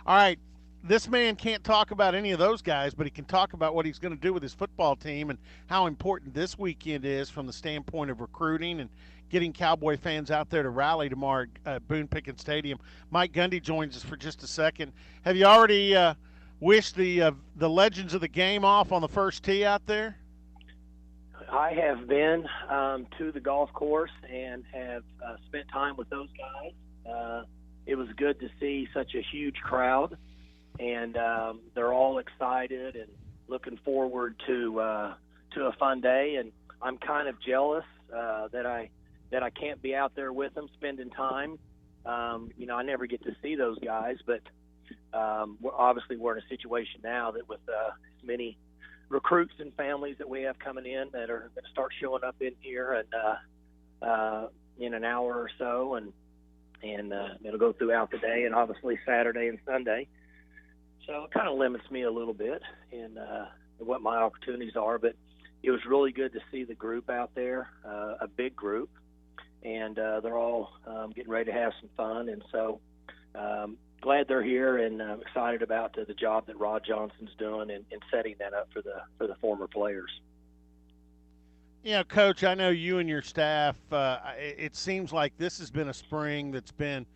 All right, this man can't talk about any of those guys, but he can talk about what he's going to do with his football team and how important this weekend is from the standpoint of recruiting and getting Cowboy fans out there to rally tomorrow at Boone Pickens Stadium. Mike Gundy joins us for just a second. Have you already wished the legends of the game off on the first tee out there? I have been to the golf course and have spent time with those guys. It was good to see such a huge crowd, and they're all excited and looking forward to a fun day. And I'm kind of jealous that I can't be out there with them spending time. I never get to see those guys, but we're in a situation now that with as many recruits and families that we have coming in that are going to start showing up in here and in an hour or so, and it'll go throughout the day, and obviously Saturday and Sunday. So it kind of limits me a little bit in what my opportunities are, but it was really good to see the group out there, a big group, and they're all getting ready to have some fun, and so glad they're here, and I'm excited about the job that Rod Johnson's doing in setting that up for the former players. Coach, I know you and your staff. It seems like this has been a spring that's been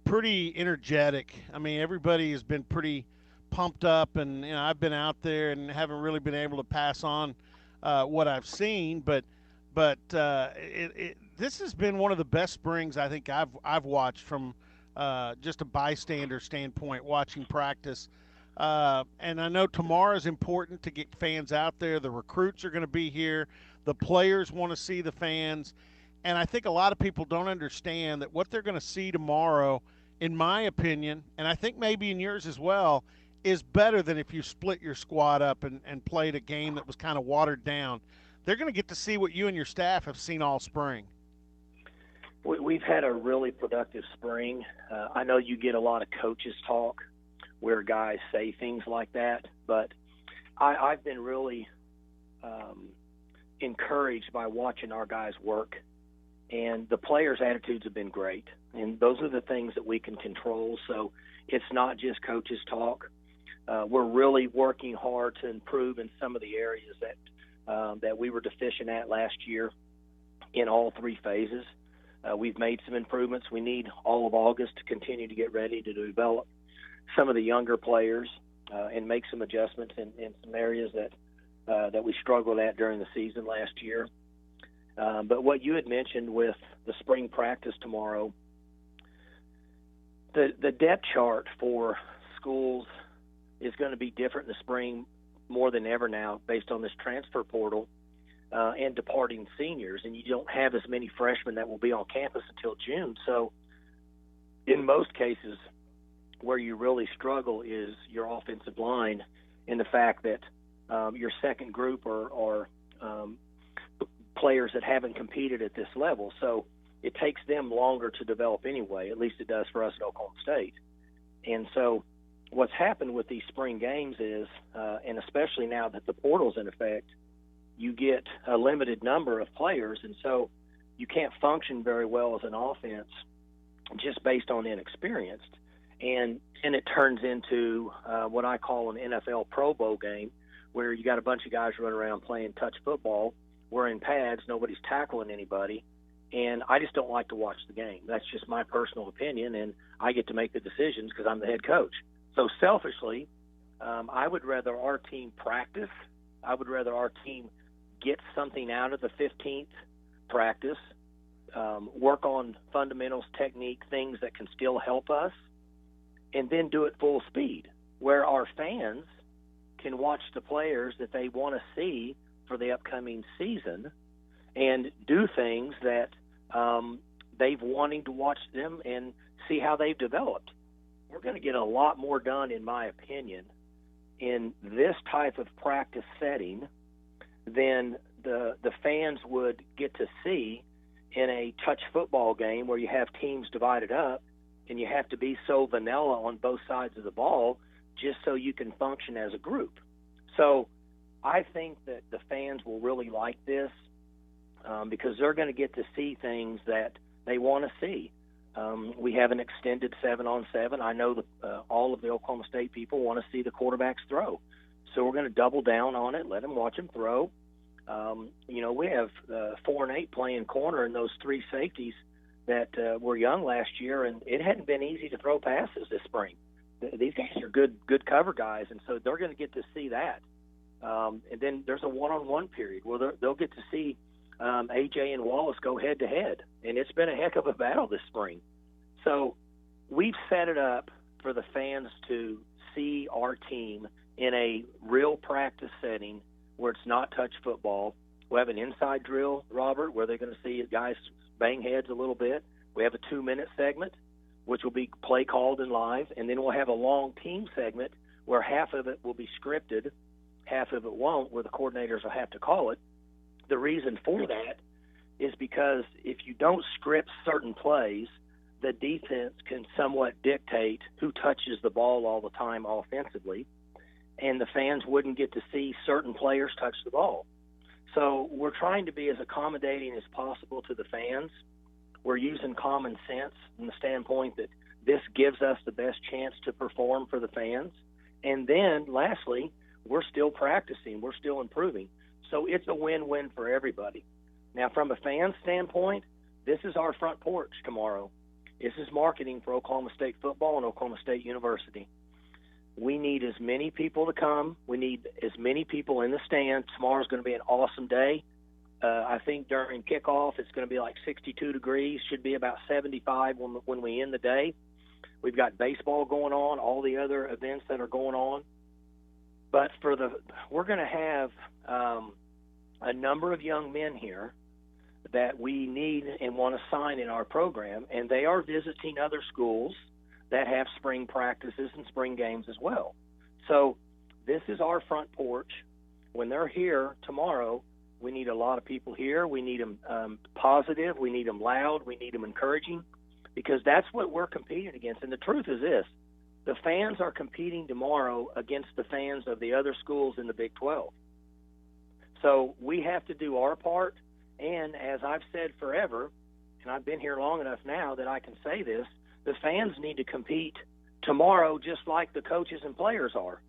pretty energetic. I mean, everybody has been pretty pumped up, and I've been out there and haven't really been able to pass on what I've seen, but this has been one of the best springs I think I've watched from just a bystander standpoint, watching practice. And I know tomorrow is important to get fans out there. The recruits are going to be here. The players want to see the fans. And I think a lot of people don't understand that what they're going to see tomorrow, in my opinion, and I think maybe in yours as well, is better than if you split your squad up and played a game that was kind of watered down. They're going to get to see what you and your staff have seen all spring. We've had a really productive spring. I know you get a lot of coaches talk where guys say things like that, but I've been really encouraged by watching our guys work, and the players' attitudes have been great, and those are the things that we can control. So it's not just coaches talk. We're really working hard to improve in some of the areas that we were deficient at last year in all three phases. We've made some improvements. We need all of August to continue to get ready to develop some of the younger players and make some adjustments in some areas that we struggled at during the season last year. But what you had mentioned with the spring practice tomorrow, the depth chart for schools is going to be different in the spring more than ever now based on this transfer portal and departing seniors, and you don't have as many freshmen that will be on campus until June. So in most cases, where you really struggle is your offensive line, in the fact that your second group are players that haven't competed at this level. So it takes them longer to develop anyway, at least it does for us at Oklahoma State. And so what's happened with these spring games is, and especially now that the portal's in effect, you get a limited number of players, and so you can't function very well as an offense just based on inexperienced. And it turns into what I call an NFL Pro Bowl game, where you got a bunch of guys running around playing touch football, wearing pads, nobody's tackling anybody, and I just don't like to watch the game. That's just my personal opinion, and I get to make the decisions because I'm the head coach. So selfishly, I would rather our team practice. I would rather our team get something out of the 15th practice, work on fundamentals, technique, things that can still help us, and then do it full speed, where our fans can watch the players that they want to see for the upcoming season and do things that they've wanting to watch them and see how they've developed. We're going to get a lot more done, in my opinion, in this type of practice setting than the fans would get to see in a touch football game where you have teams divided up and you have to be so vanilla on both sides of the ball just so you can function as a group. So I think that the fans will really like this because they're going to get to see things that they want to see. We have an extended 7-on-7. I know all of the Oklahoma State people want to see the quarterbacks throw. So we're going to double down on it, let them watch them throw. We have 4 and 8 playing corner and those 3 safeties that were young last year, and it hadn't been easy to throw passes this spring. These guys are good cover guys, and so they're going to get to see that. And then there's a one-on-one period where they'll get to see AJ and Wallace go head-to-head, and it's been a heck of a battle this spring. So we've set it up for the fans to see our team in a real practice setting where it's not touch football. We have an inside drill, Robert, where they're going to see guys bang heads a little bit. We have a 2-minute segment, which will be play called and live, and then we'll have a long team segment where half of it will be scripted, half of it won't, where the coordinators will have to call it. The reason for that is because if you don't script certain plays, the defense can somewhat dictate who touches the ball all the time offensively, and the fans wouldn't get to see certain players touch the ball. So we're trying to be as accommodating as possible to the fans. We're using common sense from the standpoint that this gives us the best chance to perform for the fans. And then, lastly, we're still practicing. We're still improving. So it's a win-win for everybody. Now, from a fan standpoint, this is our front porch tomorrow. This is marketing for Oklahoma State football and Oklahoma State University. We need as many people to come. We need as many people in the stand. Tomorrow's going to be an awesome day. I think during kickoff it's going to be like 62 degrees, should be about 75 when we end the day. We've got baseball going on, all the other events that are going on. But we're going to have a number of young men here that we need and want to sign in our program, and they are visiting other schools that have spring practices and spring games as well. So this is our front porch. When they're here tomorrow, we need a lot of people here. We need them positive. We need them loud. We need them encouraging, because that's what we're competing against. And the truth is this: the fans are competing tomorrow against the fans of the other schools in the Big 12. So we have to do our part. And as I've said forever, and I've been here long enough now that I can say this, the fans need to compete tomorrow just like the coaches and players are.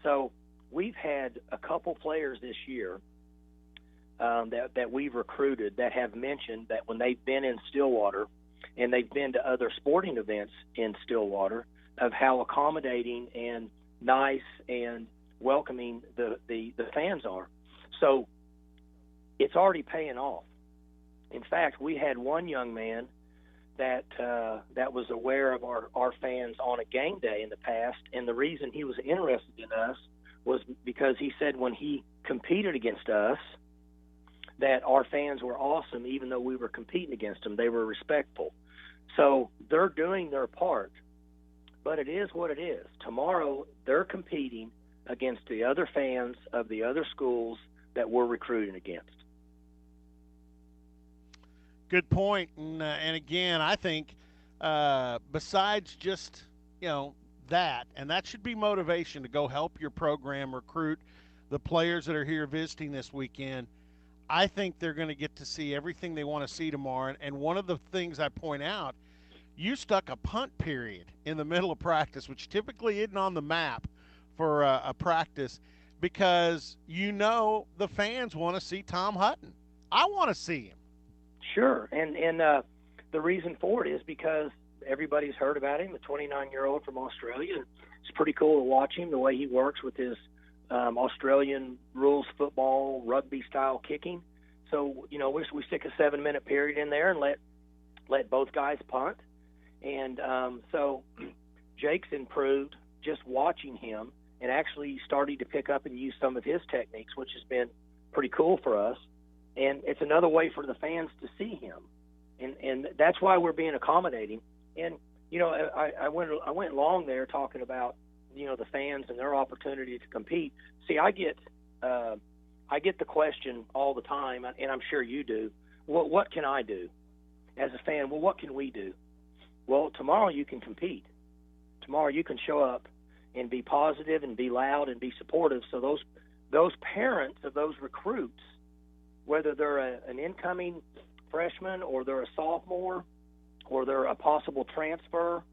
So we've had a couple players this year that we've recruited that have mentioned that when they've been in Stillwater and they've been to other sporting events in Stillwater, of how accommodating and nice and welcoming the fans are. So it's already paying off. In fact, we had one young man that was aware of our fans on a game day in the past, and the reason he was interested in us was because he said when he competed against us that our fans were awesome, even though we were competing against them. They were respectful. So they're doing their part, but it is what it is. Tomorrow they're competing against the other fans of the other schools that we're recruiting against. Good point. And again, I think besides just, that, and that should be motivation to go help your program recruit the players that are here visiting this weekend, I think they're going to get to see everything they want to see tomorrow. And one of the things I point out, you stuck a punt period in the middle of practice, which typically isn't on the map for a practice, because the fans want to see Tom Hutton. I want to see him. Sure, and the reason for it is because everybody's heard about him, a 29-year-old from Australia. It's pretty cool to watch him, the way he works with his Australian rules football, rugby-style kicking. So, we stick a 7-minute period in there and let both guys punt. And so Jake's improved just watching him and actually starting to pick up and use some of his techniques, which has been pretty cool for us. And it's another way for the fans to see him. And that's why we're being accommodating. And, I went long there talking about, the fans and their opportunity to compete. See, I get the question all the time, and I'm sure you do, well, what can I do as a fan? Well, what can we do? Well, tomorrow you can compete. Tomorrow you can show up and be positive and be loud and be supportive. So those parents of those recruits, whether they're an incoming freshman or they're a sophomore or they're a possible transfer,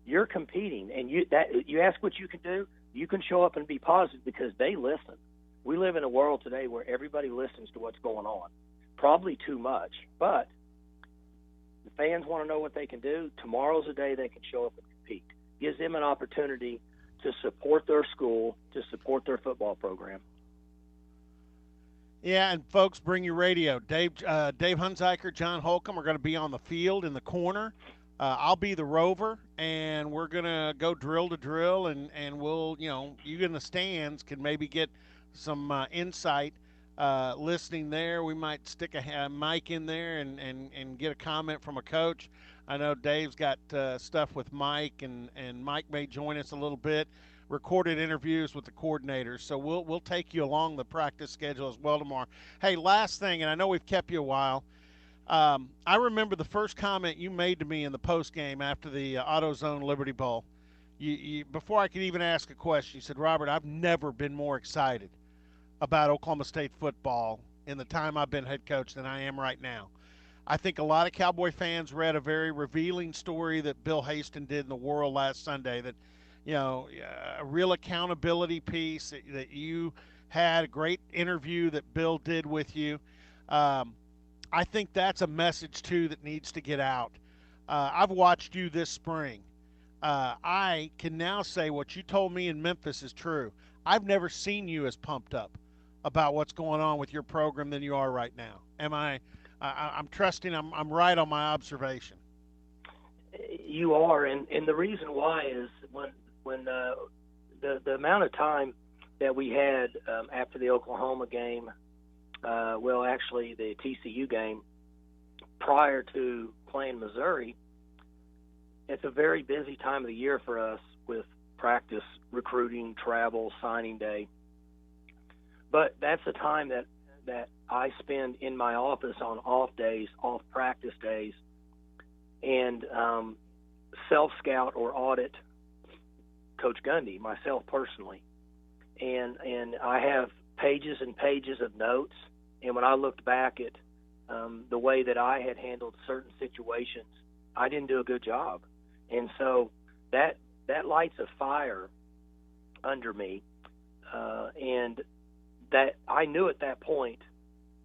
you're competing. And you ask what you can do, you can show up and be positive because they listen. We live in a world today where everybody listens to what's going on, probably too much. But the fans want to know what they can do. Tomorrow's a day they can show up and compete. Gives them an opportunity to support their school, to support their football program. Yeah, and folks, bring your radio. Dave Hunziker, John Holcomb are going to be on the field in the corner. I'll be the rover, and we're going to go drill to drill, and we'll, you in the stands can maybe get some insight listening there. We might stick a mic in there and get a comment from a coach. I know Dave's got stuff with Mike, and Mike may join us a little bit. Recorded interviews with the coordinators, so we'll take you along the practice schedule as well tomorrow. Hey, last thing, and I know we've kept you a while. I remember the first comment you made to me in the post game after the AutoZone Liberty Bowl. Before I could even ask a question, you said, "Robert, I've never been more excited about Oklahoma State football in the time I've been head coach than I am right now." I think a lot of Cowboy fans read a very revealing story that Bill Haston did in the World last Sunday, that a real accountability piece that you had, a great interview that Bill did with you. I think that's a message, too, that needs to get out. I've watched you this spring. I can now say what you told me in Memphis is true. I've never seen you as pumped up about what's going on with your program than you are right now. I'm trusting I'm right on my observation. You are, and the reason why is when the amount of time that we had after the Oklahoma game, actually the TCU game, prior to playing Missouri, it's a very busy time of the year for us with practice, recruiting, travel, signing day. But that's the time that I spend in my office on off days, off practice days, and self-scout or audit Coach Gundy, myself personally. And I have pages and pages of notes. And when I looked back at the way that I had handled certain situations, I didn't do a good job. And so that lights a fire under me. And that I knew at that point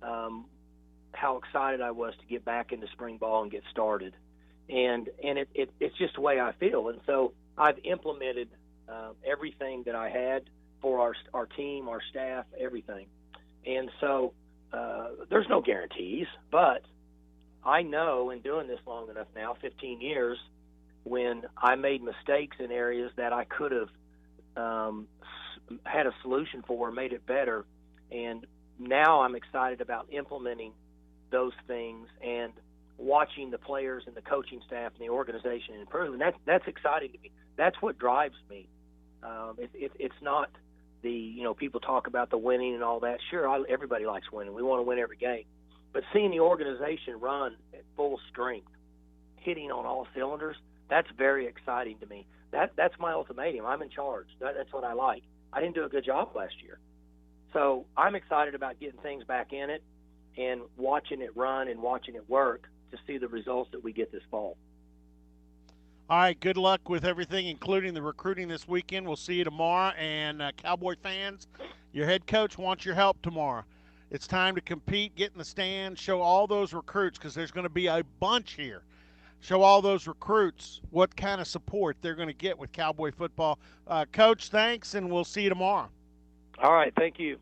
how excited I was to get back into spring ball and get started. And it's just the way I feel. And so I've implemented everything that I had for our team, our staff, everything. And so there's no guarantees, but I know in doing this long enough now, 15 years, when I made mistakes in areas that I could have had a solution for, made it better. And now I'm excited about implementing those things and watching the players and the coaching staff and the organization improve. And that's exciting to me. That's what drives me. It's not people talk about the winning and all that. Sure, everybody likes winning. We want to win every game. But seeing the organization run at full strength, hitting on all cylinders, that's very exciting to me. That's my ultimatum. I'm in charge. That's what I like. I didn't do a good job last year. So I'm excited about getting things back in it and watching it run and watching it work to see the results that we get this fall. All right, good luck with everything, including the recruiting this weekend. We'll see you tomorrow. And Cowboy fans, your head coach wants your help tomorrow. It's time to compete, get in the stand, show all those recruits, because there's going to be a bunch here. Show all those recruits what kind of support they're going to get with Cowboy football. Coach, thanks, and we'll see you tomorrow. All right, thank you.